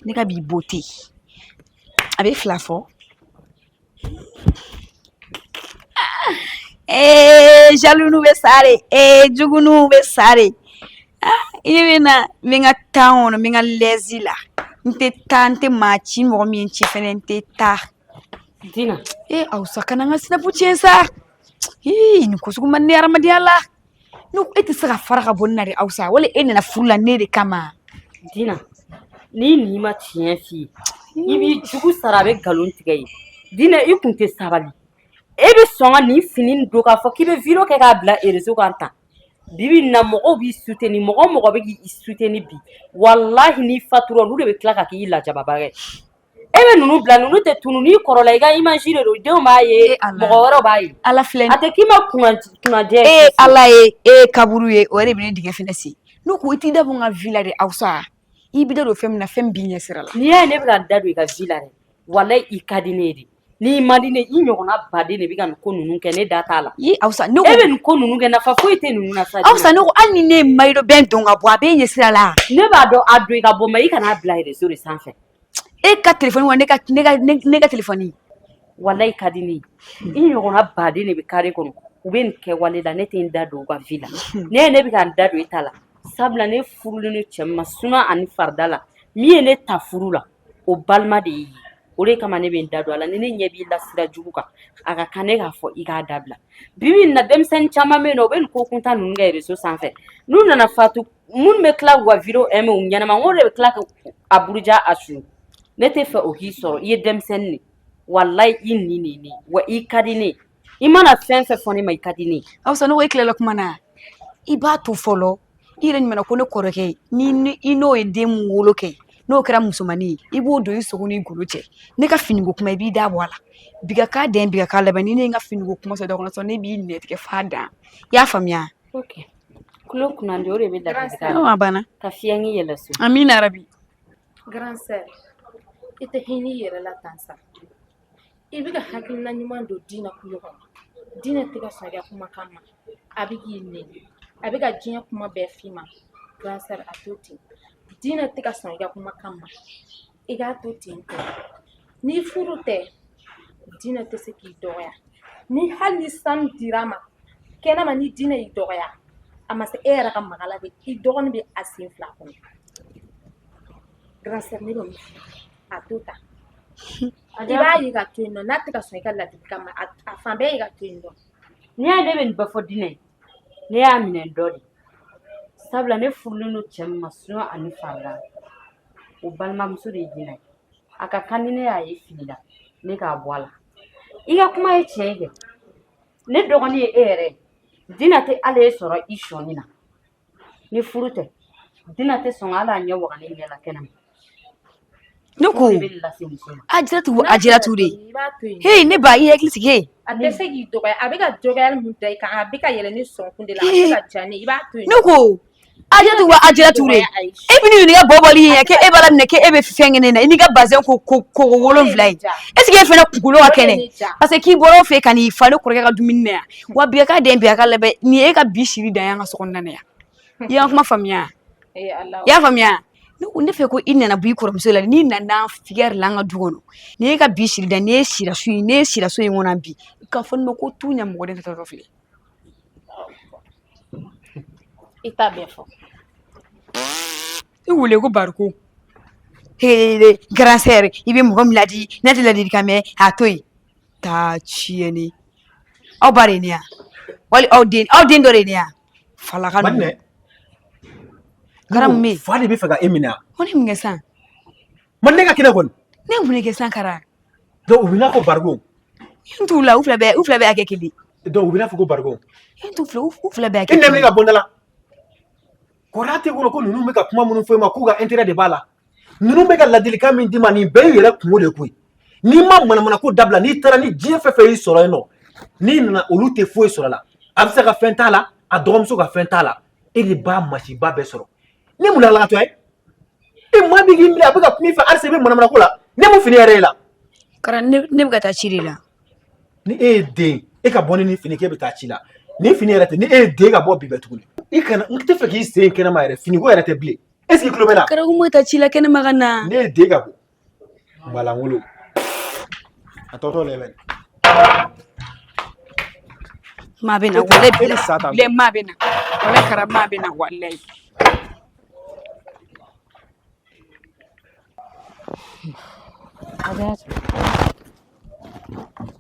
ne ka b'i beauté a bɛ fila fɔ jalunu bɛ sare jugunu bɛ sare i bɛ na min ka tan kɔnɔ min ka lɛzi la n tɛ maa ci mɔgɔ min ci fɛnɛ n tɛ taa Dina Awsa kana n ka sinapu tiɲɛ sa nin ko sugu man di hadamadenya la e tɛ se ka fara ka bɔ nin na de Awsa wali e nana furu la ne de kama Dina ni ma tiɲɛ f'i ye i b'i jugu sara a bɛ nkalon tigɛ ye Dina i kun tɛ sabali e bɛ sɔn ka nin fini don k'a fɔ k'i bɛ video kɛ k'a bila réseau kan tan bibi na mɔgɔw b'i soutenir mɔgɔ bɛ k'i soutenir bi wallahi ni fatura olu de bɛ tila ka k'i lajababaga e bɛ ninnu bila ninnu tɛ tunu n'i kɔrɔla i ka image de don denw b'a ye mɔgɔ wɛrɛw b'a ye Ala filɛ a tɛ k'i ma kunajɛ Ala ye kaburu ye o yɛrɛ bɛ ne dingɛ fɛnɛ sen n'u ko i t'i da bɔ n ka vie la de Awsa i bɛ da don fɛn min na fɛn b'i ɲɛ sira la n'i y'a ye ne bɛ ka da don i ka vie la dɛ wallahi i ka di ne ye de n'i man di ne i ɲɔgɔnna baden de bɛ ka nin ko ninnu kɛ ne da t'a la Awsa e bɛ nin ko ninnu kɛ nafa foyi tɛ ninnu na sa Awsa ne ko hali ni ne ye maillot bɛn don ka bɔ a b'e ɲɛ sira la ne b'a dɔn a don i ka bɔ mais i kana bila réseau de sanfɛ e ka téléphone wa ne ka téléphone wallahi ka di ne ye i ɲɔgɔnna baden de bɛ carré kɔnɔ u bɛ nin kɛ wale la ne tɛ n da don u ka vie la ne bɛ ka n da don i ta la sabula ne furulen ni cɛ ma suna ani farida la min ye ne ta furu la o balima de ye o de kama ne bɛ n da don a la ni ne ɲɛ b'i la sira jugu kan a ka kan ne k'a fɔ i k'a dabila bibi na denmisɛnnin caman bɛ yen nɔ u bɛ nin ko kuntan ninnu kɛ réseau sanfɛ n'u nana fatu minnu bɛ tila k'u ka video aimer u ɲɛnama n ko de bɛ tila ka buruja a su ne tɛ fɛ o k'i sɔrɔ i ye denmisɛnnin de wallahi i nin wa i ka di ne i mana fɛn fɛn fɔ ne ma i ka di ne Awsa ne ko e tilala kuma na i b'a to fɔlɔ i yɛrɛ ɲuman ko ne kɔrɔkɛ ni i n'o ye den mun wolo kɛ n'o kɛra musomanin ye i b'o don i sogo ni golo cɛ ne ka finiko kuma i b'i da bɔ a la bi ka k'a den bi ka k'a laban ni ne ye n ka finiko kuma sɔrɔ da kɔnɔ sɔrɔ ne b'i minɛ tigɛ f'a dan i y'a faamuya ok kulo kunnandi o de bɛ a banna ka fiɲɛ k'i yɛlɛ so amina yarabi Grand sœur i tɛ hinɛ i yɛrɛ la tan sa i bɛ ka hakilina ɲuman don Dina kulo kɔnɔ Dina tɛ ka sɔn i ka kumakan ma a bɛ k'i nɛni a bɛ ka diɲɛ kuma bɛɛ f'i ma Grand sœur a to ten Dina tɛ ka sɔn i ka kumakan ma i k'a to ten tɔ ni furu tɛ Dina tɛ se k'i dɔgɔya ni hali ni sanu dira ma kɛnɛma ni Dina y'i dɔgɔya a ma se e yɛrɛ ka maga la de i dɔgɔnin bɛ a sen fila kɔnɔ Grand sœur ne bɛ mun f'i ye a to tan i b'a ye ka to yen nɔ n'a tɛ ka sɔn i ka ladilikan ma a fan bɛɛ ye ka to yen nɔ n'i y'a ye ne bɛ nin bɛɛ fɔ Dina ye ne y'a minɛ dɔ de sabula ne furulen don cɛ min ma suna ani farida o balimamuso de ye Dina ye a ka kan ni ne y'a ye fili la ne k'a bɔ a la i ka kuma ye tiɲɛ kɛ ne dɔgɔnin ye e yɛrɛ ye Dina tɛ ale ye sɔrɔ i sɔnni na ni furu tɛ Dina tɛ sɔn hali a ɲɛ waga ne ɲɛ la kɛnɛma ne ko Ajiratu de hey ne ba i hakili sigi a tɛ se k'i dɔgɔya a bɛ ka dɔgɔyali mun da i kan a bɛ ka yɛlɛ ni sɔnkun de la a bɛ ka diya ne i b'a to yen ne ko Ajiratu de e bɛ nin ɲininka bɔbɔli ye kɛ e b'a la minɛ kɛ e bɛ fɛn kɛnɛ na i n'i ka bazɛn ko 7 ye est-ce que e fana kunkolo ka kɛnɛ parce que k'i bɔra o fɛ ka n'i fa ne kɔrɔkɛ ka dumuni na yan wa bi ka den bi ka labɛn ni e ka bi siri dan yan ka so kɔnɔna na yan i y'an kuma faamuya i y'a faamuya ne fɛ ko i nana bɔ i kɔrɔmuso la n'i nana figɛri la an ka du kɔnɔ ni e ka bi siri dan ne sira so in kɔnɔ bi ka fɔ ne ko tu ɲɛ mɔgɔ de tɛ filɛ i t'a bɛɛ fɔ i wele ko bariko grand sœur i bɛ mɔgɔ min ladi ne tɛ ladilikan mɛn a to yen taa tiɲɛni aw ba de ye ne yan wali aw den dɔ de ye ne yan falaka ninnu kara mun bɛ yen fa de bɛ fɛ ka e minɛ ko ne mun kɛ san man ne ka kɛnɛ kɔni ne mun kɛ san kara donc u bɛ n'a fɔ bariko n t'u la u fila bɛɛ hakɛ kelen donc u bɛ n'a fɔ ko bariko n t'u fila u fila bɛɛ hakɛ e kelen nɛmɛ ka bɔ n da la kɔrɔya tɛ kɔnɔ ko ninnu bɛ ka kuma minnu fɔ e ma k'u ka intérêt de b'a la ninnu bɛ ka ladilikan min d'i ma nin bɛɛ y'i yɛrɛ kungo de koyi n'i ma manamana ko dabila n'i taara ni diɲɛ fɛn fɛn y'i sɔrɔ yen nɔ n'i nana olu tɛ foyi sɔrɔ la a bɛ se ka fɛn t'a la a dɔgɔmuso ka fɛn t'a la e de b'a masiba bɛɛ sɔrɔ ne mun lalatɔ ye e maa bɛ k'i minɛ a bɛ ka kuma i fɛ halisa i bɛ manamana ko la ne mun fini yɛrɛ ye la kara ne bɛ ka taa ci de la ni e ye den e ka bɔ ni nin fini k'e bɛ taa ci la ni fini yɛrɛ tɛ ni e ye den ka bɔ bi bɛ tuguni i kana n tɛ fɛ k'i sen kɛnɛma yɛrɛ finiko yɛrɛ tɛ bilen est ce que kulo bɛ na kɛra ko mo ta ci la kɛnɛ ma ka na ne ye den ka bɔ malangolo a tɔtɔ lɛbɛn ma bɛ na wala e ni sa ta bilen ma bɛ na wala kɛra ma bɛ na wallahi Ada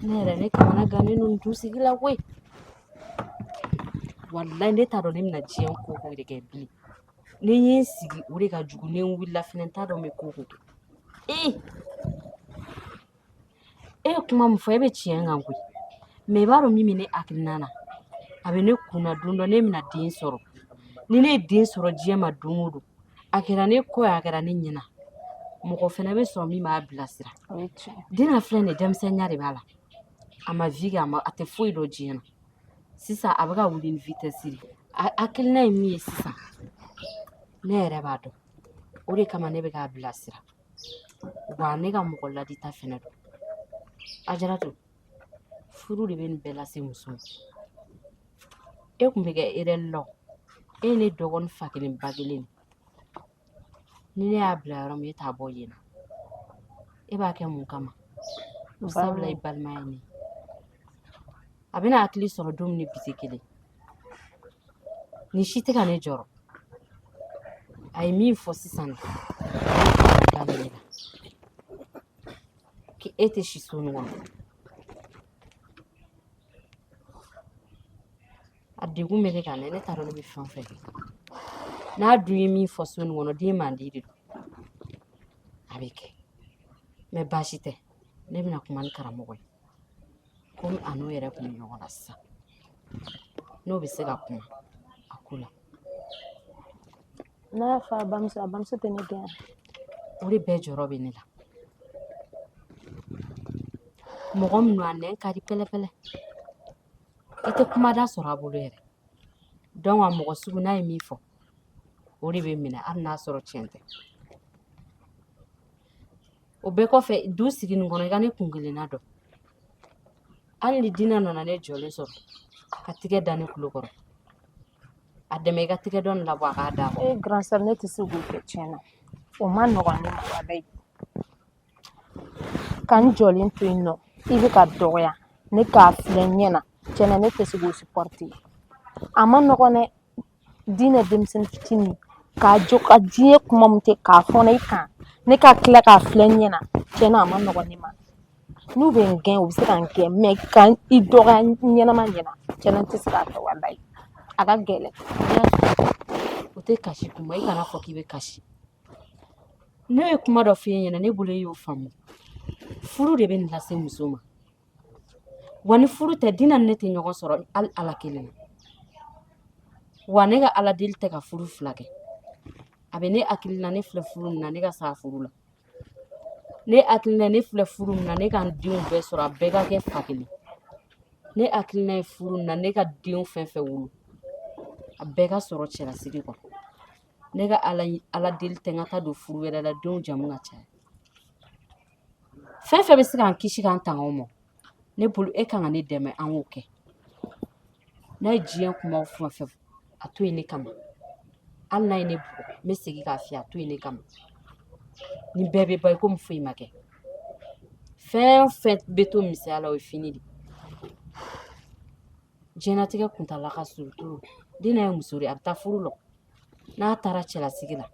ne yɛrɛ ne kamana gan ne ninnu du sigi la koyi wallahi ne t'a dɔn ne bɛna diɲɛ ko ko de kɛ bilen ne ye n sigi o de ka jugu ne wulila fɛnɛ n t'a dɔn n bɛ ko ko kɛ e ye kuma min fɔ e bɛ tiɲɛ kan koyi mɛ i b'a dɔn min bɛ ne hakilina na a bɛ ne kunna don dɔ ne bɛna den sɔrɔ ni ne ye den sɔrɔ diɲɛ ma don o don a kɛra ne kɔ ye a kɛra ne ɲɛna mɔgɔ fɛnɛ bɛ sɔrɔ min b'a bilasira den na filɛ nin ye denmisɛnninya de b'a la a ma vi kɛ a tɛ foyi dɔn diɲɛ na sisan a bɛ ka wuli ni vitesse de a hakilina ye min ye sisan ne yɛrɛ b'a dɔn o de kama ne bɛ k'a bilasira wa ne ka mɔgɔ ladita fɛnɛ don Ajaratu furu de bɛ nin bɛɛ lase muso ma e kun bɛ kɛ erreur la o e ye ne dɔgɔnin fa kelen ba kelen ni ne y'a bila yɔrɔ min e t'a bɔ yen na e b'a kɛ mun kama o sabula i balimaya ye ne a bɛna hakili sɔrɔ don min ni bi tɛ kelen ni si tɛ ka ne jɔrɔ a ye min fɔ sisan ne la ko e tɛ si so nin kɔnɔ a degun bɛ ne kan dɛ ne t'a dɔn ne bɛ fɛn o fɛn kɛ n'a dun ye min fɔ so nin kɔnɔ den man di de don a bɛ kɛ mɛ baasi tɛ ne bɛna kuma ni karamɔgɔ ye komi a n'o yɛrɛ kun bɛ ɲɔgɔn na sisan n'o bɛ se ka kuma a ko la n'a y'a fɔ a bamuso tɛ ne gɛn o de bɛɛ jɔrɔ bɛ ne la mɔgɔ min don a nɛn ka di pɛlɛpɛlɛ i tɛ kumada sɔrɔ a bolo yɛrɛ donc a mɔgɔ sugu n'a ye min fɔ o de bɛ minɛ hali n'a sɔrɔ tiɲɛ tɛ o bɛɛ kɔfɛ du sigi nin kɔnɔ i ka ne kun kelenna dɔn hali ni Dina nana ne jɔlen sɔrɔ ka tigɛ da ne tulo kɔrɔ a dɛmɛ i ka tigɛ dɔ nin labɔ a k'a d'a kɔrɔ grand sœur ne tɛ se k'o kɛ tiɲɛ na o ma nɔgɔn ne ma walayi ka n jɔlen to yen nɔ i bɛ ka dɔgɔya ne k'a filɛ n ɲɛna tiɲɛ na ne tɛ se k'o supporter a ma nɔgɔn dɛ Dina denmisɛnnin fitinin k'a jɔ ka diɲɛ kuma min tɛ k'a fɔ ne kan ne ka tila k'a filɛ n ɲɛna tiɲɛ na a ma nɔgɔn ne ma n'u bɛ n gɛn u bɛ se ka n gɛn mɛ ka i dɔgɔya ɲɛnama ɲɛna tiɲɛ na n tɛ se k'a kɛ walayi a ka gɛlɛn o tɛ kasi kuma i kana fɔ k'i bɛ kasi ne ye kuma dɔ f'i ye ɲɛna ne bolo e y'o faamu furu de bɛ nin lase muso ma wa ni furu tɛ Dina ni ne tɛ ɲɔgɔn sɔrɔ hali ala kelen na wa ne ka ala deli tɛ ka furu fila kɛ a bɛ ne hakili la ne filɛ furu min na ne ka sa furu la ne hakili la ne filɛ furu min na ne ka n denw bɛɛ sɔrɔ a bɛɛ ka kɛ fa kelen ne hakili la ye furu min na ne ka denw fɛn fɛn wolo a bɛɛ ka sɔrɔ cɛlasigi kɔ ne ka ala deli tɛ n ka taa don furu wɛrɛ la denw jamu ka caya fɛn fɛn bɛ se k'an kisi k'an tanga o ma ne bolo e kan ka ne dɛmɛ an k'o kɛ n'a ye diɲɛ kumaw fɛn fɛn a to yen ne kama hali n'a ye ne bugɔ n bɛ segin k'a f'i ye a to yen ne kama ni bɛɛ bɛ ban i komi foyi ma kɛ fɛn o fɛn bɛ to misɛnya la o ye fini de diɲɛlatigɛ kuntala ka surun Dina ye muso de ye a bɛ taa furu la n'a taara cɛlasigi la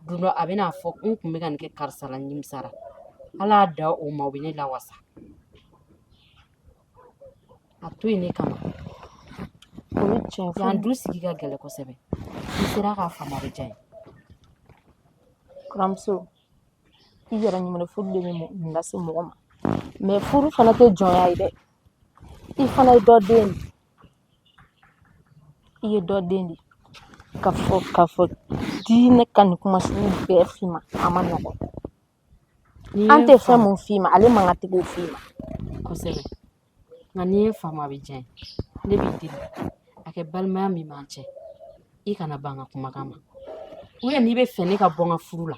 don dɔ a bɛna fɔ n kun bɛ ka nin kɛ karisa la nimisara ala y'a da o ma o bɛ ne lawasa a to yen ne kama o ye tiɲɛ fɔ yan du sigi ka gɛlɛn kosɛbɛ n'i sera k'a faamu a bɛ diya n ye buramuso i yɛrɛ ɲuman furu de bɛ mun lase mɔgɔ ma mɛ furu fana tɛ jɔnya ye dɛ i fana ye dɔ den de i ye dɔ den de ka fɔ Dina ka nin kuma sugu bɛɛ f'i ma a ma nɔgɔn an tɛ fɛn mun f'i ma ale man ka tigi o f'i ma kosɛbɛ nka n'i ye faamu a bɛ diya n ye ne b'i deli a kɛ balimaya min b'an cɛ i kana ban ka kumakan ma n'i bɛ fɛ ne ka bɔ n ka furu la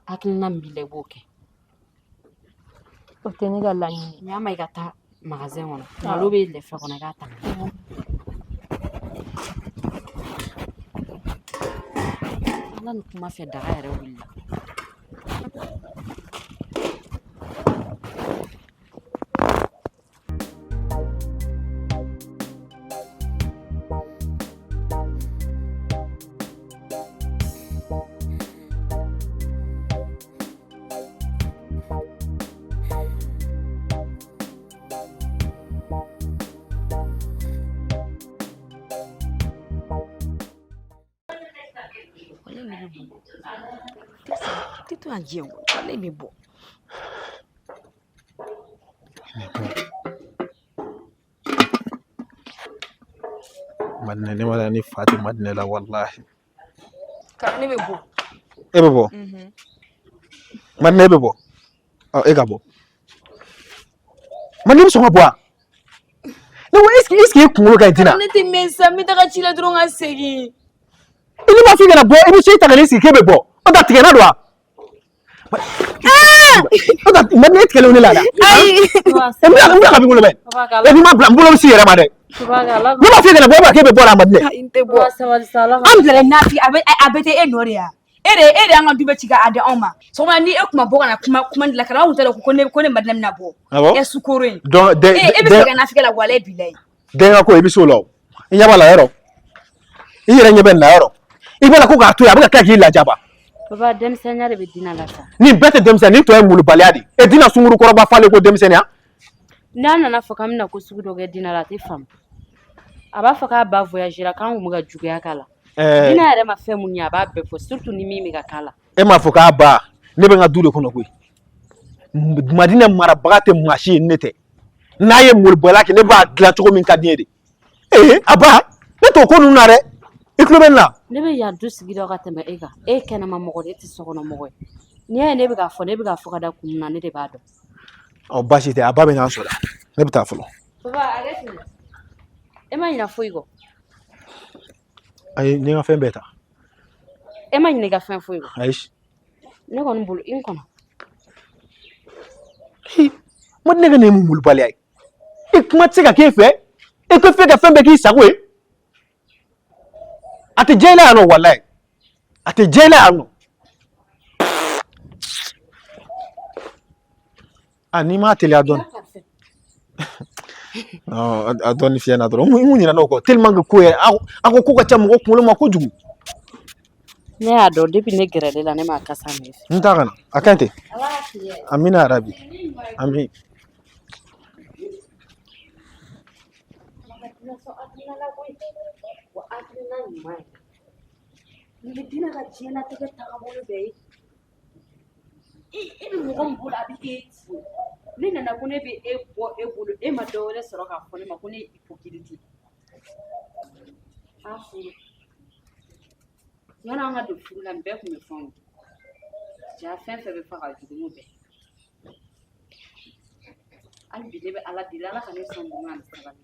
hakilina min b'i la i b'o kɛ o tɛ ne ka laɲini ɲ'a ma i ka taa magasin kɔnɔ malo bɛ lɛfɛ kɔnɔ i k'a ta ala ala ni kuma fɛ daga yɛrɛ wulila Tito anjie wale mi bo. Madne ne wala ni Fati madne la wallahi. Ka ne be bo. Ebe bo. Madne ebe bo. Oh ega bo. Madne so bo. No eski kulo ga dina. Ne te mensa mi daga chila dron asegi. Ini ma fi gana bo ibi shi ta gani si kebe bo. O da tigena do. Oda madne tkele ni lada. Ai. Emi ka bi ngulo ben. Emi ma blam bulo si yere ma de. subhanallah Ni ma fi gana bo ba kebe bo la madne. Inte bo. sawal sala Am dele na fi abete e noria. Ere anga dube chiga ade oma. So ma ni e kuma bo kana kuma ndila kana o tele ko ne madne na bo. E sukoro. Donc de e be se na fi gala wala bilai. De nga ko ebi so lo. Inya bala yero. Iyere nyebe na yero. Ibala ko ga to ya ba ka ki la jaba. baba denmisɛnniya de bɛ dina la sa Ni bɛɛ tɛ denmisɛnnin ni tɔ ye mulubaliya de e dina sunguru kɔrɔba falen ko denmisɛnniya n'a nana fɔ k'an bɛna ko sugu dɔ kɛ dina la a tɛ faamu a b'a fɔ k'a ba voyagera k'an kun bɛ ka juguya k'a la dina yɛrɛ ma fɛn mun ye a b'a bɛɛ fɔ surtout ni min bɛ ka k'a la e m'a fɔ k'a ba ne bɛ n ka du de kɔnɔ koyi Madina marabaga tɛ maa si ye ne tɛ n'a ye mulubaliya kɛ ne b'a dilan cogo min ka di n ye de a ba ne t'o ko ninnu na dɛ i tulo bɛ n la ne bɛ yan du sigi dɔ ka tɛmɛ e kan e ye kɛnɛma mɔgɔ de e tɛ sokɔnɔ mɔgɔ ye n'i y'a ye ne bɛ k'a fɔ ka da kun min na ne de b'a dɔn ɔ baasi tɛ a ba bɛ ɲan sɔrɔ ne bɛ taa fɔlɔ baba a kɛ ten e ma ɲina foyi kɔ ayi ne ka fɛn bɛɛ ta e ma ɲina i ka fɛn foyi kɔ ayi ne kɔni bolo i n kɔnɔ Madina ka nin ye mun mulubaliya ye i kuma tɛ se ka k'e fɛ e ko fɛ ka fɛn bɛɛ k'i sago ye a tɛ diya i la yan nɔ walayi a tɛ diya i la yan nɔ n'i m'a teliya dɔɔni a dɔɔni fiyɛ na dɔrɔn mun ɲinɛ n'o kɔ tellement que ko yɛrɛ a ko ko ka ca mɔgɔ kunkolo ma kojugu ne y'a dɔn depuis ne gɛrɛle la ne m'a kasa mɛn n t'a kana a kaɲi ten amina arabi ami Ni bɛ dina ka diɲɛlatigɛ taabolo bɛɛ ye e bɛ mɔgɔ min bolo a bɛ e ci ne nana ko ne bɛ e bɔ e bolo e ma dɔ wɛrɛ sɔrɔ k'a fɔ ne ma ko ne ye hypocrite a furu yan'an ka don furu la nin bɛɛ tun bɛ fɛn o ja fɛn fɛn bɛ fɔ ka jugu n'o bɛɛ hali bi ne bɛ ala deli ala ka ne sɔn ɲuman ani sabali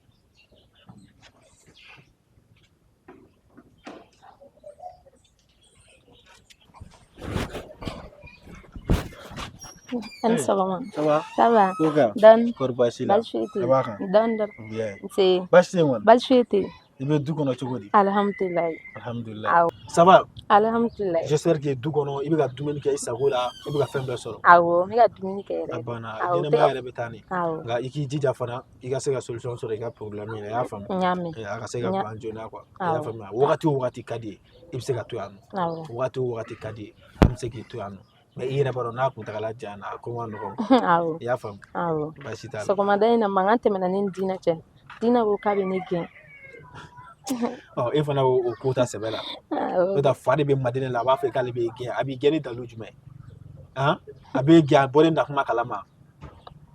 Ani sɔgɔma. ça va Ça va? ko ka Dɔɔni. kɔri baasi la Baasi foyi tɛ a yen. b'a kan Dɔɔni dɔrɔn. bien Nse. baasi tɛ yen kɔni Baasi foyi tɛ yen. i bɛ du kɔnɔ cogo di Alhamdulilayi. alhamdulilayi Awɔ. ça va Alhamdulilayi. j'espère que du kɔnɔ i bɛ ka dumuni kɛ i sago la i bɛ ka fɛn bɛɛ sɔrɔ Awɔ, n bɛ ka dumuni kɛ a yɛrɛ. banna Awɔ, ɲɛnɛmaya yɛrɛ bɛ taa nin Awɔ. nka i k'i jija fana i ka se ka solution sɔrɔ i ka problème in na i y'a faamu N y'a mɛn. a ka se ka ban joona quoi i y'a Awɔ. faamuya wagati o wagati ka di ye i bɛ se ka to yan nɔ Awɔ. wagati o wagati ka di ye an bɛ se k'i to yan nɔ mais i yɛrɛ b'a dɔn n'a kuntagala janyana a ko ma nɔgɔn Awɔ. i y'a faamu Awɔ. baasi t'a la Sɔgɔmada in na mankan tɛmɛna ne ni Dina cɛ. Dina ko k'a bɛ ne gɛn. e fana o ko ta sɛbɛ la Awɔ. n'o tɛ fa de bɛ Madina la a b'a fɛ k'ale b'e gɛn a b'i gɛn ni dalu jumɛn a b'e gɛn a bɔlen da kuma kalama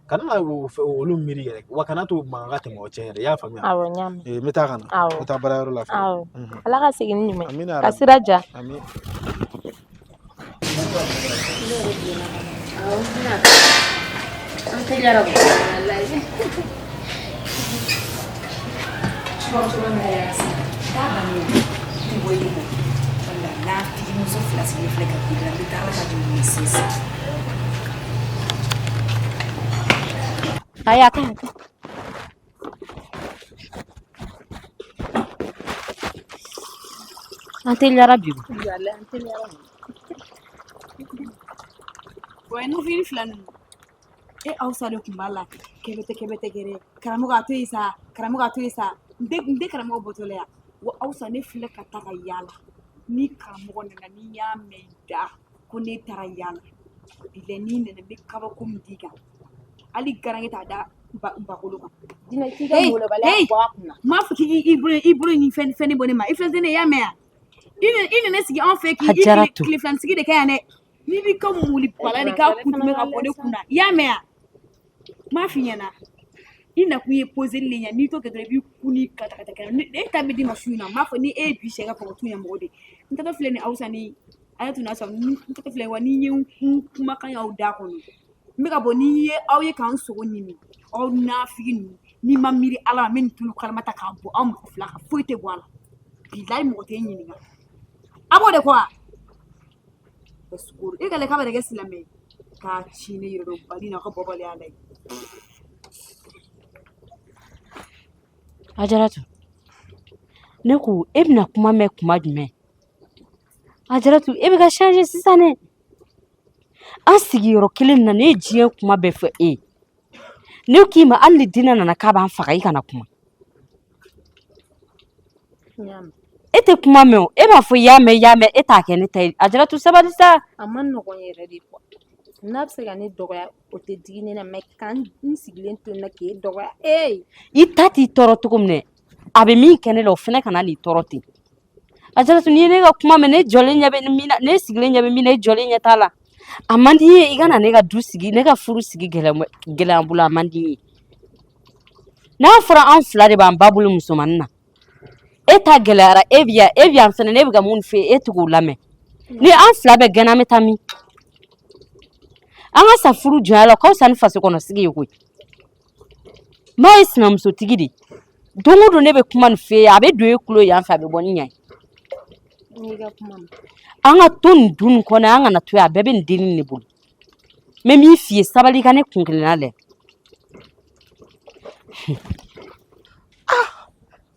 kana na olu miiri yɛrɛ wa kana to mankan ka tɛmɛ o cɛ yɛrɛ i y'a faamuya Awɔ, n y'a mɛn. n bɛ taa ka na Awɔ. n bɛ taa baarayɔrɔ la fɔlɔ Awɔ. Ala ka segin ni ɲuman ye. Amina Ka yarabi. sira ja. ami an teliyara bɔ Ayi, a ka ɲi. An teliyara bi. Yalla an teliyara. Wa no fini filanu. Aw sa de kun b'a la kɛbɛtɛ gɛrɛ karamɔgɔ to yi sa nde karamɔgɔ bɔtɔla ya wa aw sa ne filɛ ka taa ka yaala ni karamɔgɔ nana ni y'a mɛn da ko ne taara yaala bilɛ ni nana bɛ kabako min di kan hali garange t'a da bakolo kan Dina k'i ka molobaliya bɔ a kunna. m'a fɔ k'i bolo ni fɛn bɔ ne ma i filɛ ne y'a mɛn yan i nana sigi anw fɛ k'i tile filanisigi de kɛ yan dɛ n'i b'i ka muli bala ni k'a kun tun bɛ ka bɔ ne kunna i y'a mɛn yan m'a f'i ɲɛna i nakun ye poseli le ɲɛ n'i to kɛ dɔrɔn i b'i kun ni katakata kɛ e ta bɛ d'i ma su in na m'a fɔ ni e ye bi sɛ ka fɔ tu ɲɛmɔgɔ de n tɔgɔ filɛ ni aw sa ni a ye tun n'a sɔrɔ n tɔgɔ filɛ wa n'i ye n kumakan y'aw da kɔnɔ n bɛ ka bɔ n'i ye aw ye k'an sogo ɲimi aw nafigi ninnu n'i ma miiri ala ma n bɛ nin tulu kalama ta k'a bɔ aw mɔgɔ fila kan foyi tɛ bɔ a la bilayi mɔgɔ tɛ e ɲininka a b'o de kɔ wa e ka lɛ k'a bɛ kɛ silamɛ ye k'a ci ne yɛrɛ dɔn bali na ka bɔbaliya la ye Ajaratu ne ko e bɛna kuma mɛn kuma jumɛn Ajaratu e bɛ ka changer sisan dɛ an sigiyɔrɔ kelen na ne ye diɲɛ kuma bɛɛ fɔ e ne k'i ma hali ni Dina nana k'a b'an faga i kana kuma e tɛ kuma mɛn o e b'a fɔ i y'a mɛn e t'a kɛ ne ta ye Ajaratu sabali sa a ma nɔgɔn yɛrɛ de quoi n'a bɛ se ka ne dɔgɔya o tɛ digi ne na mais kan n sigilen to na k'e dɔgɔya i ta t'i tɔɔrɔ cogo min dɛ a bɛ min kɛ ne la o fana kana n'i tɔɔrɔ ten Ajaratu n'i ye ne ka kuma mɛn ne jɔlen ɲɛ bɛ min na ne sigilen ɲɛ bɛ min na e jɔlen ɲɛ t'a la a man di ye i ka na ne ka du sigi ne ka furu sigi gɛlɛya bolo a man di ye n'a fɔra an fila de b'an ba bolo musomanin na e ta gɛlɛyara e bɛ yan fana ne bɛ ka mun fɛ e tɛ k'o lamɛn ni an fila bɛɛ gɛnna an bɛ taa min an ka sa furu jɔnya la k'aw sa ni faso kɔnɔ sigi ye koyi maa ye sinamusotigi de don o don ne bɛ kuma nin fɛ ye a bɛ don e kulo yan fɛ a bɛ bɔ ni ɲɛ ye an ka to nin dun nin kɔnɔ an kana to yen a bɛɛ bɛ nin dennin de bolo n bɛ min f'i ye sabali i ka ne kun kelenna lajɛ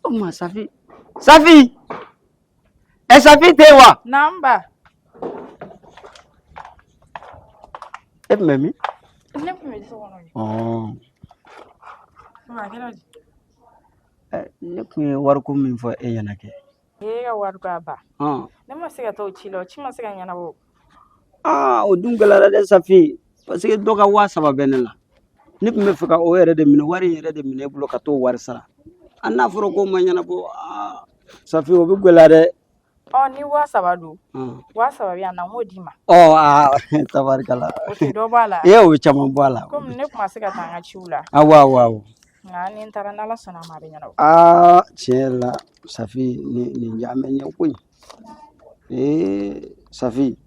o ma Safi Safi tɛ yen wa naamu ba e tun bɛ min ne tun bɛ so kɔnɔ ne tun ye wariko min fɔ e ɲɛna kɛ e ka wari ko a ba ne ma se ka taa o ci la o ci ma se ka ɲɛnabɔ o dun gɛlɛyara dɛ Safi parce que dɔ ka 3000 bɛ ne la ne tun bɛ fɛ ka o yɛrɛ de minɛ wari in yɛrɛ de minɛ e bolo ka t'o wari sara a n'a fɔra k'o ma ɲɛnabɔ Safi o bɛ gɛlɛya dɛ ni 3000 don 3000 bɛ yan na n k'o d'i ma tabarikala o tɛ dɔ bɔ a la e y'o caman bɔ a la komi ne tun ma se ka taa n ka ciw la awɔ nka ni n taara n'Ala sɔnna a ma a bɛ ɲɛnabɔ tiɲɛ yɛrɛ la Safi nin ja mɛ ɲɛ koyi Safi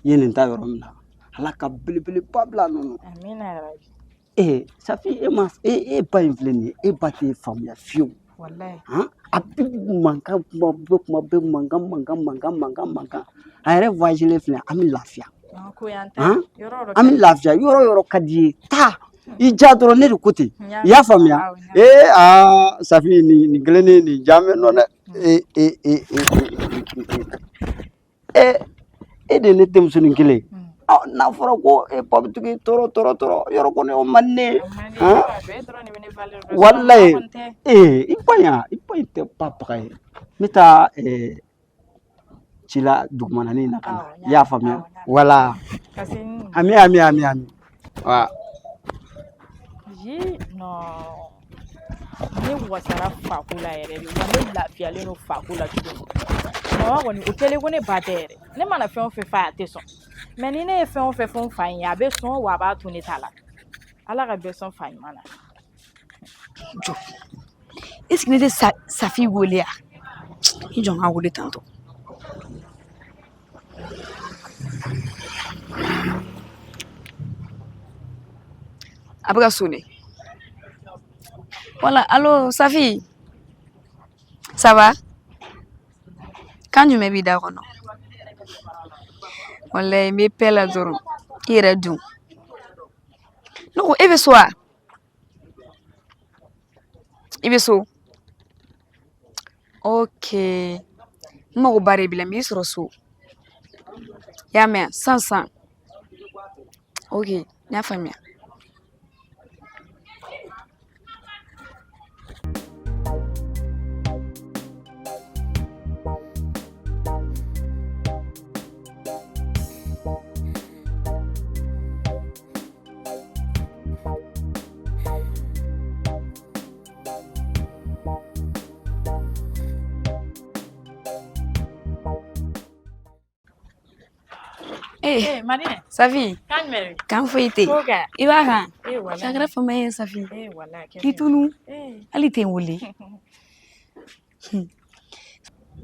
i ye nin ta yɔrɔ min na Ala ka belebeleba bila a nɔ amina yarabi Safi e ba in filɛ nin ye e ba t'e faamuya fiyewu wallahi a bɛ mankan kuma bɛɛ mankan a yɛrɛ voyagelen filɛ an bɛ lafiya an bɛ lafiya yɔrɔ yɔrɔ ka di ye taa i ja dɔrɔn ne de ko ten i y'a faamuya Safi nin kelen nin ja mɛ nɔ dɛ e de ye ne denmusonin kelen n'a fɔra ko e ba bɛ tugu tɔɔrɔ yɔrɔ kɔni o man di ne ye walayi i ba in tɛ ba baga ye n bɛ taa ci la dugumananin na ka na i y'a faamuya wala ami ne wasara fako la yɛrɛ de wa ne lafiyalen don fako la tuguni mama kɔni o kɛlen ko ne ba tɛ yɛrɛ ne mana fɛn o fɛn fa a tɛ sɔn mais ni ne ye fɛn o fɛn fɔ n fa in ye a bɛ sɔn wa a b'a to ne ta la Ala ka bɛɛ sɔn fa ɲuman na jɔ est-ce que ne tɛ Safi wele ya i jɔ n ka wele tantɔ a bɛ ka sonner voilà allo Safi ça va kan jumɛn b'i da kɔnɔ wallahi n bɛ paix la dɔrɔn i yɛrɛ dun ne ko e bɛ so wa i bɛ so ok mago bare bila mi sɔrɔ so y'a mɛn san ok n y'a faamuya. Marine. Safi kan foyi tɛ i b'a kan sakara fama ye Safi k'i tunu hali tɛ n wele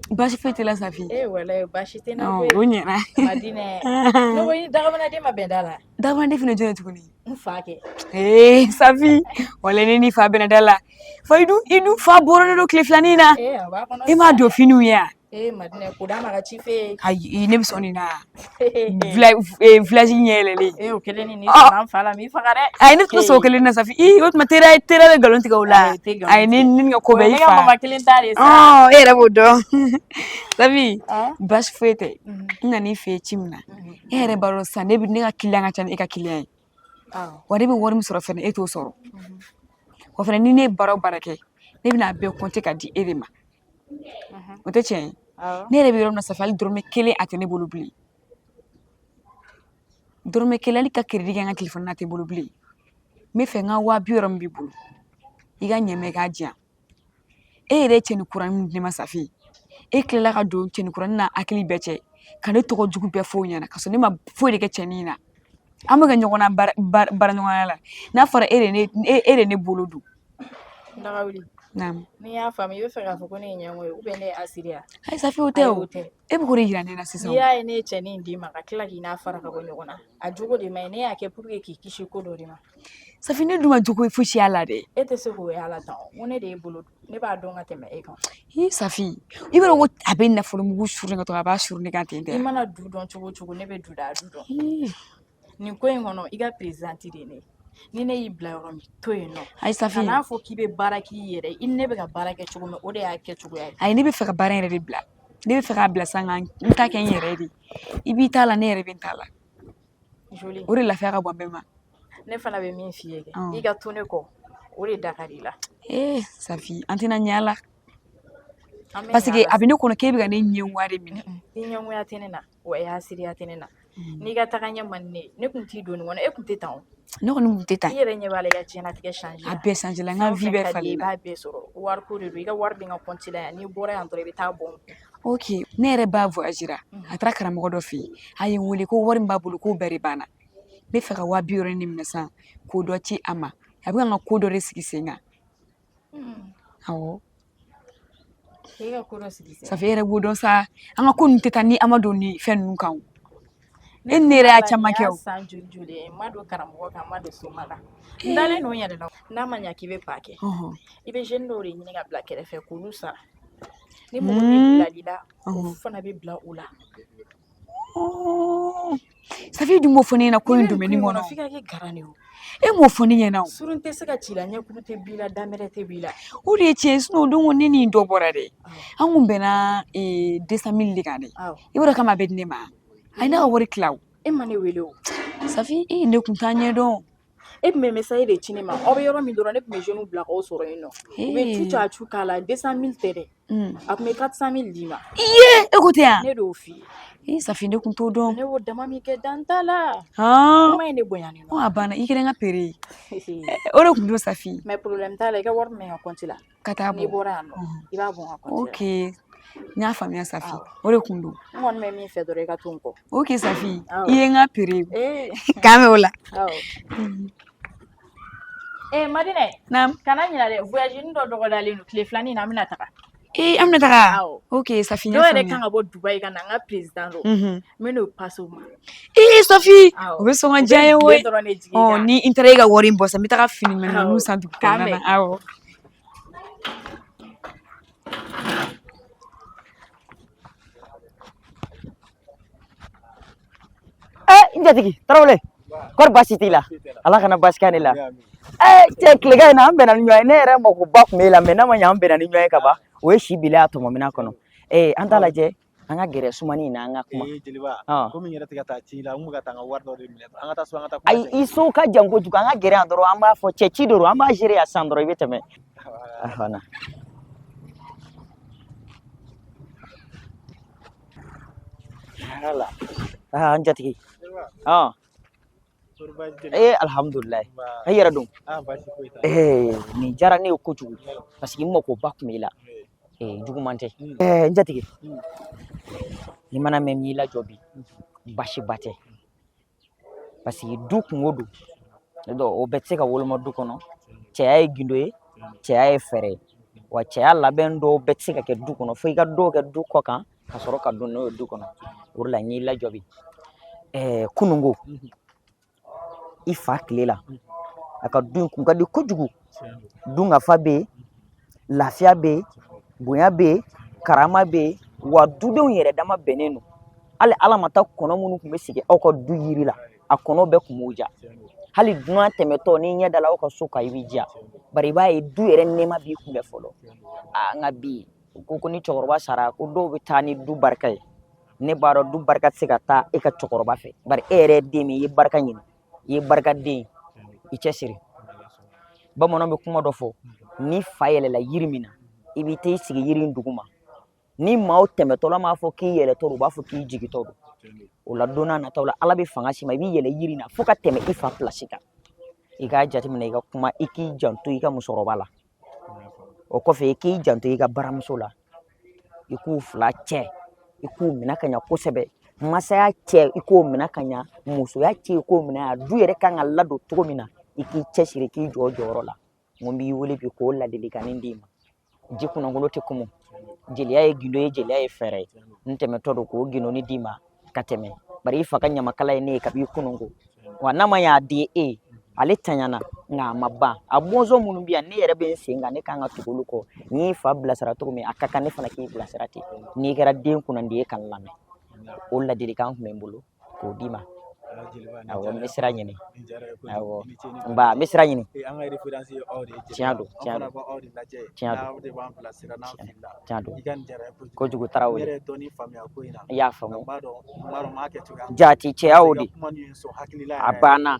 baasi foyi tɛ la Safi Baasi tɛ na o koyi. ɲɛna Madinɛ. Ne ko i dagabanaden ma bɛn da la. dagabanaden fana jɔn ye tuguni N fa kɛ. Safi wala ne ni fa bɛna da la fa i dun fa bɔrɔlen don tile filanin na A b'a kɔnɔ i m'a don finiw ye wa Madinɛ ko d'a ma ka ci f'e ye. ayi ne bɛ sɔn nin na village ɲɛ yɛlɛlen O kelen ni sɔnna n fa la m'i faga dɛ. ayi ne tun bɛ sɔn o kelen na Safi o tuma tera bɛ nkalon tigɛ o la ayi ne ka ko bɛɛ i Ne ka fa mama kelen ta de sa. e yɛrɛ b'o dɔn Safi baasi foyi tɛ n nana i fɛ yen ci min na e yɛrɛ b'a dɔn sisan ne ka kiliyan ka ca ni e ka kiliyan ye wa ne bɛ wari min sɔrɔ fɛnɛ e t'o sɔrɔ wa fɛnɛ ni ne ye baara o baara kɛ ne bɛna a bɛɛ compter ka di e de ma o tɛ tiɲɛ ye ne yɛrɛ bɛ yɔrɔ min na Safi hali dɔrɔmɛ kelen a tɛ ne bolo bilen dɔrɔmɛ kelen hali ka crédit kɛ n ka téléphone na a tɛ n bolo bilen n bɛ fɛ n ka 200.000 min b'i bolo i ka ɲɛmɛ k'a diyan e yɛrɛ ye cɛni kuranin min di ne ma Safi e tilala ka don cɛni kuranin na hakili bɛɛ cɛ ka ne tɔgɔ jugu bɛɛ fɔ o ɲɛna ka sɔrɔ ne ma foyi de kɛ cɛnin in na an bɛ ka ɲɔgɔn na baara ɲɔgɔnya la n'a fɔra e de ne bolo don Dagawuli. naamu N'i y'a faamu i bɛ fɛ k'a fɔ ko ne ye ɲɛngo ye ou bien ne ye Asiri ye. ayi Safi o tɛ o e bɛ k'o de yira ne na sisan N'i y'a ye ne ye cɛnin in d'i ma ka tila k'i n'a fara ka bɔ ɲɔgɔn na a jogo de ma ɲi ne y'a kɛ pour que k'i kisi ko dɔ de ma. Safi ne dun ma jogo fosi y'a la dɛ E tɛ se k'o y'a la tan o. N ko ne de ye bolo ne b'a dɔn ka tɛmɛ e kan. Safi i b'a dɔn ko a bɛ nafolo mugu suru ka to a b'a suru ne kan ten tɛ I mana du dɔn cogo o cogo ne bɛ du da a du dɔn. Nin ko in kɔnɔ i ka présidente de ye ne ye. Ni ne y'i bila yɔrɔ min to yen nɔ. ayi Safi Kan'a fɔ k'i bɛ baara k'i yɛrɛ ye i ni ne bɛ ka baara kɛ cogo min o de y'a kɛ cogoya ye. ayi ne bɛ fɛ ka baara in yɛrɛ de bila ne bɛ fɛ k'a bila san kan n ta kɛ n yɛrɛ de i b'i t'a la ne yɛrɛ bɛ n t'a la Joli. o de lafiya ka bon bɛɛ ma Ne fana bɛ min f'i ye kɛ i ka to ne kɔ o de da ka di i la. Safi an tɛna ɲɛ a la parce que a bɛ ne kɔnɔ k'e bɛ ka ne ɲɛngoya de minɛ I ɲɛngoya tɛ ne na wa i hasiriya tɛ ne na n'i ka taga ɲɛ man di ne ye ne tun t'i don nin kɔnɔ e tun tɛ tan o. ne kɔni tun tɛ tan I yɛrɛ ɲɛ b'a la i ka diɲɛlatigɛ changer a bɛɛ changer la n ka vie bɛɛ falen i b'a bɛɛ sɔrɔ wariko de don i ka wari bɛ n ka compte la yan n'i bɔra yan dɔrɔn i bɛ taa bɔ n kun. ok ne yɛrɛ b'a voyagera a taara karamɔgɔ dɔ fɛ yen a ye n wele ko wari min b'a bolo k'o bɛɛ de banna n bɛ fɛ ka 200.000 de minɛ sisan k'o dɔ ci a ma a bɛ ka n ka ko dɔ de sigi sen kan awɔ i ka ko dɔ sigi sen kan. Safi e yɛrɛ b'o dɔn sa an ka ko ninnu tɛ taa ni an ma don ni fɛn ninnu kan o e ni ne yɛrɛ y'a caman kɛ o. san joli joli ye n ma don karamɔgɔ kan n ma don soma la n dalen don n yɛrɛ la n'a ma ɲa k'i bɛ pa kɛ i bɛ jeune dɔw de ɲini ka bila kɛrɛfɛ k'olu sara ni mɔgɔ min bilali la olu fana bɛ bila u la. Safi dun m'o fɔ ne ɲɛna ko in domaine kɔnɔ f'i ka kɛ garan de o. e m'o fɔ ne ɲɛna o. surun tɛ se ka ci la ɲɛkulu tɛ b'i la damɛrɛ tɛ b'i la. o de ye tiɲɛ ye sinon o don ne ni dɔ bɔra dɛ an kun bɛnna 200.000 de kan dɛ i b'a dɔn kama a bɛ di ne ma a ye ne ka wari tila o. e ma ne wele o. Safi ne kun t'a ɲɛ dɔn. e tun bɛ message de ci ne ma aw bɛ yɔrɔ min dɔrɔn ne tun bɛ jeunes bila k'aw sɔrɔ yen nɔ u bɛ tu ca tu k'a la 200.000 tɛ dɛ a tun bɛ 400.000 d'i ma. iye e ko ten yan. ne d'o f'i ye. Safi ne kun t'o dɔn. ne y'o dama min kɛ dan t'a la. kuma in de bonyani nɔ. a banna i kɛra n ka pere ye o de kun don Safi. mais problème t'a la i ka wari min bɛ n ka compte la ka taa bɔ n'i bɔra yan nɔ i b'a bɔ n ka compte la. ok n y'a faamuya Safi o de kun don. n kɔni bɛ min fɛ dɔrɔn i ka to n kɔ. ok Safi i ye n ka pere ye k'an mɛn o la. Madinɛ. Naam. Kana ɲinɛ dɛ voyage dɔ dɔgɔdalen don tile filanin na an bɛna taga. an bɛna taga. ok Safi n y'a dɔw faamuya. yɛrɛ kan ka bɔ Dubaï ka na n ka président don. n bɛ n'o passe o ma. Safi o bɛ sɔn ka diya n ye o bɛ dɔrɔn de jigin i kan. ni n taara e ka wari in bɔ sisan n bɛ taga fini minnu san dugu kɔnɔna na awɔ. n jatigi Tarawele kɔri baasi t'i la ala kana baasi kɛ ne la cɛ tilegan in na an bɛnna ni ɲɔgɔn ye ne yɛrɛ makoba tun b'e la mais n'a ma ɲɛ an bɛnna ni ɲɔgɔn ye ka ban o ye si bila a tɔmɔmina kɔnɔ an t'a lajɛ an ka gɛrɛ sumani na an ka kuma Jeliba komi yɛrɛ tɛ ka taa ci la an bɛ ka taa an ka wari dɔ de minɛ an ka taa so an ka taa ayi i so ka jan kojugu an ka gɛrɛ yan dɔrɔn an b'a fɔ cɛ ci don an b'a gérer yan sisan dɔrɔn i bɛ tɛmɛ na hala an jatigi alhamdulillah ai yɛrɛ don nin diyara ne ye kojugu parce que n makoba tun b'i la juguman tɛ n jatigi ni mana mɛn m'i lajɔ bi baasiba tɛ parce que du kungo don o bɛɛ tɛ se ka woloma du kɔnɔ cɛya ye gindo ye cɛya ye fɛɛrɛ ye wa cɛya labɛn dɔw bɛɛ tɛ se ka kɛ du kɔnɔ fo i ka dɔw kɛ du kɔ kan ka sɔrɔ ka don n'o ye du kɔnɔ o de la n y'i lajɔ bi kunungo i fa tile la a ka du in kun ka di kojugu dunkafa bɛ yen lafiya bɛ yen bonya bɛ yen karama bɛ yen wa dudenw yɛrɛ dama bɛnnen don hali ala ma taa kɔnɔ minnu tun bɛ sigi aw ka du yiri la a kɔnɔ bɛɛ tun b'u ja hali dunan tɛmɛtɔ n'i ɲɛ dala aw ka so kan i b'i diya bari i b'a ye du yɛrɛ nɛɛma b'i kunbɛn fɔlɔ nka bi ko ni cɛkɔrɔba sara ko dɔw bɛ taa ni du barika ye ne b'a dɔn du barika tɛ se ka taa e ka cɛkɔrɔba fɛ bari e yɛrɛ ye den min i ye barika ɲini i ye barikaden i cɛ siri bamananw bɛ kuma dɔ fɔ ni fa yɛlɛla yiri min na i b'i t'i sigi yiri in duguma ni maaw tɛmɛtɔla m'a fɔ k'i yɛlɛtɔ u b'a fɔ k'i jigitɔ don o la don n'a nataw la ala bɛ fanga si ma i b'i yɛlɛ yiri in na fo ka tɛmɛ i fa pilasi kan i k'a jateminɛ i ka kuma i k'i janto i ka musokɔrɔba la o kɔfɛ i k'i janto i ka baramuso la i k'u fila cɛ i k'u minɛ ka ɲɛ kosɛbɛ masaya cɛ i k'o minɛ ka ɲɛ musoya cɛ i k'o minɛ a du yɛrɛ kan ka ladon cogo min na i k'i cɛsiri k'i jɔ jɔyɔrɔ la n ko n b'i wele bi k'o ladilikanni d'i ma ji kunnagolo tɛ kumu jeliya ye gindo ye jeliya ye fɛɛrɛ ye n tɛmɛtɔ don k'o gindoni d'i ma ka tɛmɛ bari i fa ka ɲamakala ye ne ye kabi kunungo wa n'a ma y'a di e ale taɲana nka a ma ban a bɔnsɔn minnu bɛ yan ne yɛrɛ bɛ n sen kan ne kan ka tugu olu kɔ n y'i fa bilasira cogo min a ka kan ne fana k'i bilasira ten n'i kɛra den kunnandi ye ka n lamɛn o ladilikan tun bɛ n bolo k'o d'i ma awɔ n bɛ sira ɲini awɔ n ba n bɛ sira ɲini tiɲɛ don kojugu Tarawele i y'a faamu jati cɛya o de a banna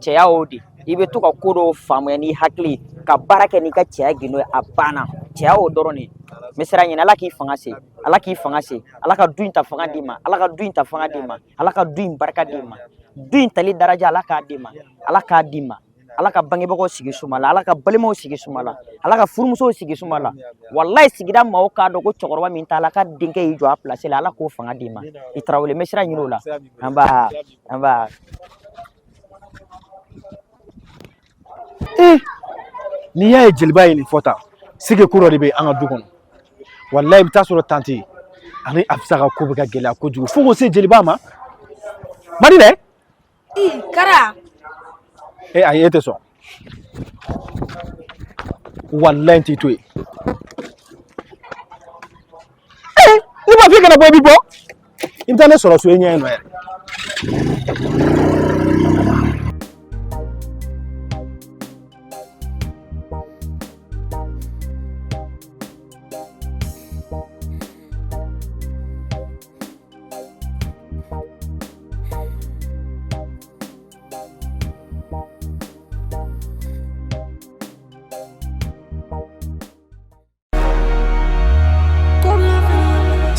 cɛya o de i bɛ to ka ko dɔw faamuya n'i hakili ka baara kɛ n'i ka cɛya gindo ye a banna cɛya o dɔrɔn de n bɛ sira ɲini ala k'i fanga se ala k'i fanga se ala ka du in ta fanga d'i ma ala ka du in ta fanga d'i ma ala ka du in barika d'i ma du in tali daraja ala k'a d'i ma ala k'a d'i ma ala ka bangebagaw sigi suma la ala ka balimaw sigi suma la ala ka furumusow sigi suma la wallahi sigida maaw k'a dɔn ko cɛkɔrɔba min t'a la ka denkɛ y'i jɔ a place la ala k'o fanga d'i ma i Tarawele n bɛ sira ɲini o la an b'a n'i y'a ye jeliba ye nin fɔ tan sigi ko dɔ de bɛ an ka du kɔnɔ wallahi i bɛ taa sɔrɔ tante ani Afisa ka ko bɛ ka gɛlɛya kojugu fo k'o se jeliba ma madi dɛ Kara ayi e tɛ sɔn wallahi n t'i to yen ne b'a fɔ i kana bɔ i bɛ bɔ i bɛ taa ne sɔrɔ so e ɲɛ yen nɔ yɛrɛ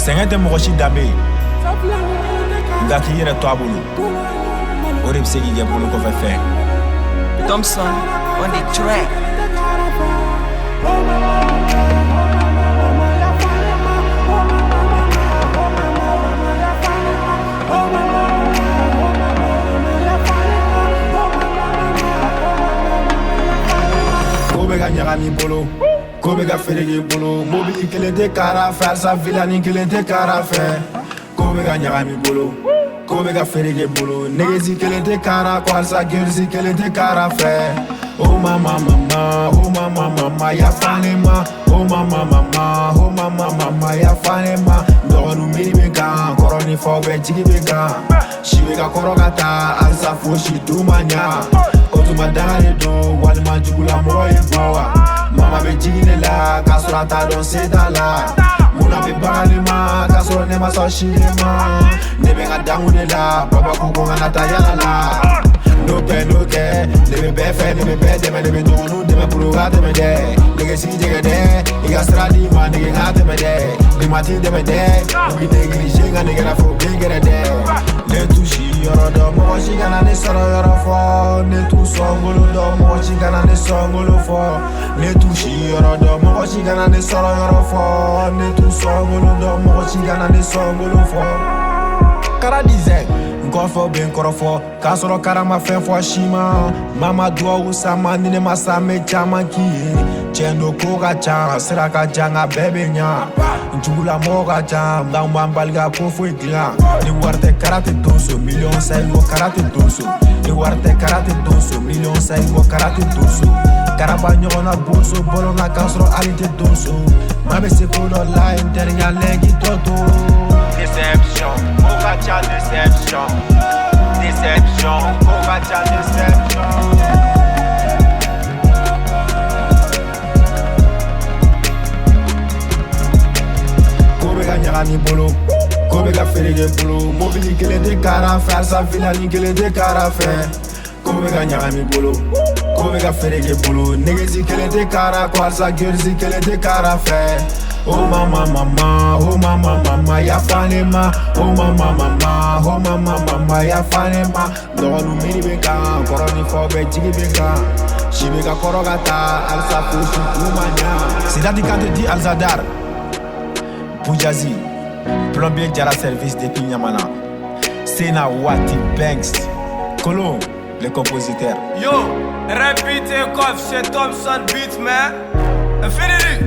sɛgɛn tɛ mɔgɔ si danbe ye nka k'i yɛrɛ to a bolo o de bɛ se k'i kɛ bolo kɔfɛ fɛn Thompson on the track. ko bɛ ka ɲagami bolo ko bɛ ka fereke bolo mobili kelen tɛ kara fɛ halisa vilani kelen tɛ kara fɛ ko bɛ ka ɲagami bolo ko bɛ ka fereke bolo negesi kelen tɛ kara ko halisa gerisi kelen tɛ kara fɛ oh mama mama oh mama mama yafa ne ma oh mama mama oh mama mama yafa ne ma dɔgɔnu miri bɛ kan kɔrɔ ni fɔ bɛ jigi bɛ kan si bɛ ka kɔrɔ ka taa halisa fosi tu ma ɲa o tuma danga de don walima jugula mɔgɔ ye bɔ wa mama bɛ jigi ne la k'a sɔrɔ a t'a dɔn se t'a la Muna be bagalima, kasoro ne ma so shilema. Ne be ga dangu de la, baba kuko ngana ta yala la. No care, ne be befe, ne be bede, ne be donu, ne be puluga de me de. Nigga si jega de, iga stradi ma nigga ngate me de. Ni mati de me de, we neglige nga nigga na fo bigere de. Ne tushi yoro do, mo shi gana ne soro yoro fo. Ne tu songolo do, mo shi gana ne songolo fo. Ne tushi yoro do, mo shi gana ne soro yoro fo. Ne tu songolo do, mo shi gana ne songolo fo. Kara dize Nkofo ben korofo Kasoro karama fen fo shima Mama dua usama nine masame chama ki Chendo koga chan Siraka janga bebe nya Njugula moga jam Damba mbalga kofo ikla Ni warte karate donso Million say go karate donso Ni warte karate donso Million say go karate donso Karaba nyona bonso Bolo na kasoro alite donso Mabe se kodo la Internya legi toto Deception, Kovacha deception. Deception, Kovacha deception. Kobe ga nyagani bolo, Kobe ga ferege bolo. Mobili kele de kara fer, sa finali kele de kara fer. Kobe ga nyagani bolo, Kobe ga ferege bolo. Negezi kele de kara, kwasa gerzi kele de kara fer. Oh mama mama, oh mama mama, ya fanema. Oh mama mama, oh mama mama, ya fanema. Donu mini beka, koroni fobe jigi beka. Shibeka korogata, alsa fushi kumanya. C'est là quand te dit Alzadar, Boujazi, plombier Jara service depuis Nyamana. Sena Wati Banks, Kolo, le compositeur. Yo, répétez comme chez Thompson Beat, man. Infinity.